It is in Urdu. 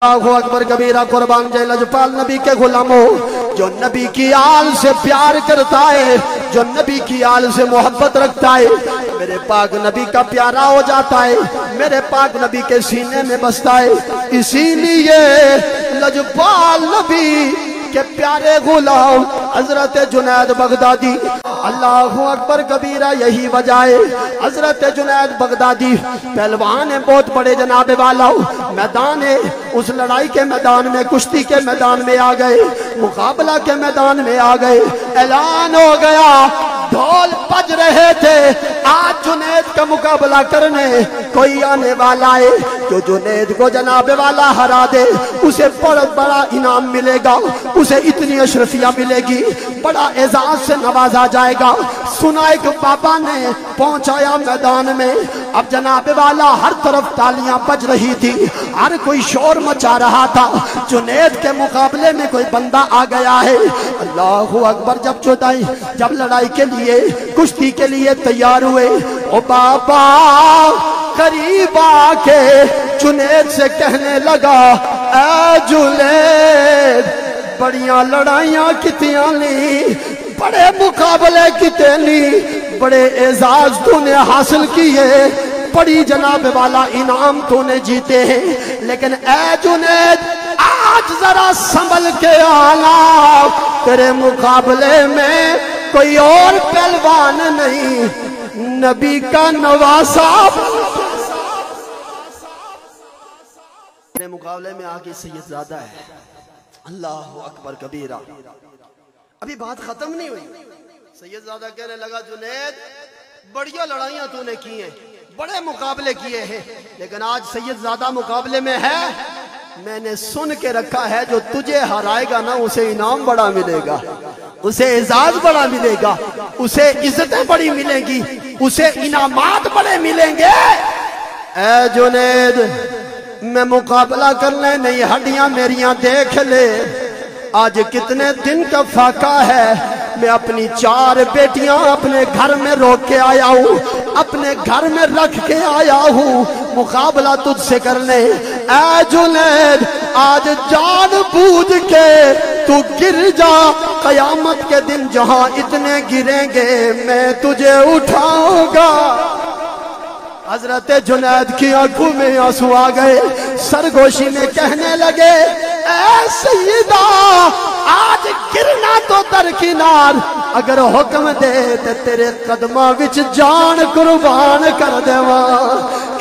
اللہ اکبر کبیرہ قربان جائے لجپال نبی کے غلاموں، جو نبی کی آل سے پیار کرتا ہے، جو نبی کی آل سے محبت رکھتا ہے، میرے پاک نبی کا پیارا ہو جاتا ہے، میرے پاک نبی کے سینے میں بستا ہے۔ اسی لیے لجپال نبی کے پیارے غلام حضرت جنید بغدادی، اللہ اکبر کبیرہ یہی وجہ ہے۔ حضرت جنید بغدادی پہلوان ہیں، بہت بڑے جناب والا، میدان ہے، اس لڑائی کے میدان میں، کشتی کے میدان میں آ گئے، مقابلہ کے میدان میں آ گئے، اعلان ہو گیا، ڈھول بج رہے تھے، آج جنید کا مقابلہ کرنے کوئی آنے والا ہے، جو جنید کو جناب والا ہرا دے اسے بہت بڑا انعام ملے گا، اسے اتنی اشرفیہ ملے گی، بڑا اعزاز سے نوازا جائے گا۔ سنا ایک بابا نے پہنچایا میدان میں، اب جناب والا ہر طرف تالیاں بج رہی تھی، ہر کوئی شور مچا رہا تھا، جنید کے مقابلے میں کوئی بندہ آ گیا ہے۔ اللہ اکبر، جب لڑائی کے لیے، کشتی کے لیے تیار ہوئے، او بابا قریب آ کے جنید سے کہنے لگا، اے جنید بڑیاں لڑائیاں کتیاں لی، بڑے مقابلے کتے لی، بڑے اعزاز تو نے حاصل کیے، بڑی جناب والا انعام تو نے جیتے ہیں، لیکن اے جنید آج ذرا سنبھل کے آنا، تیرے مقابلے میں کوئی اور پہلوان نہیں، نبی کا نواسا میرے مقابلے میں آگے سید زادہ ہے۔ اللہ اکبر کبیرہ، ابھی بات ختم نہیں ہوئی، سید زادہ کہنے لگا، جنید بڑیاں لڑائیاں تو نے کی ہیں، بڑے مقابلے کیے ہیں، لیکن آج سید زادہ مقابلے میں ہے، میں نے سن کے رکھا ہے، جو تجھے ہرائے گا نا اسے انعام بڑا ملے گا، اسے اعزاز بڑا ملے گا، اسے عزتیں بڑی ملیں گی، اسے انعامات بڑے ملیں گے۔ اے جنید میں مقابلہ کرنے نہیں، ہڈیاں میریاں دیکھ لے، آج کتنے دن کا فاقہ ہے، میں اپنی 4 بیٹیاں اپنے گھر میں روک کے آیا ہوں، اپنے گھر میں رکھ کے آیا ہوں مقابلہ تجھ سے کرنے۔ اے جنید آج جان بوجھ کے تو گر جا، قیامت کے دن جہاں اتنے گریں گے میں تجھے اٹھاؤں گا۔ حضرت جنید کی آنکھوں میں آنسو آ گئے، سرگوشی میں کہنے لگے، اے سیدہ آج گرنا تو درکنار، اگر حکم دے تے تیرے قدماں وچ جان قربان کر دیواں۔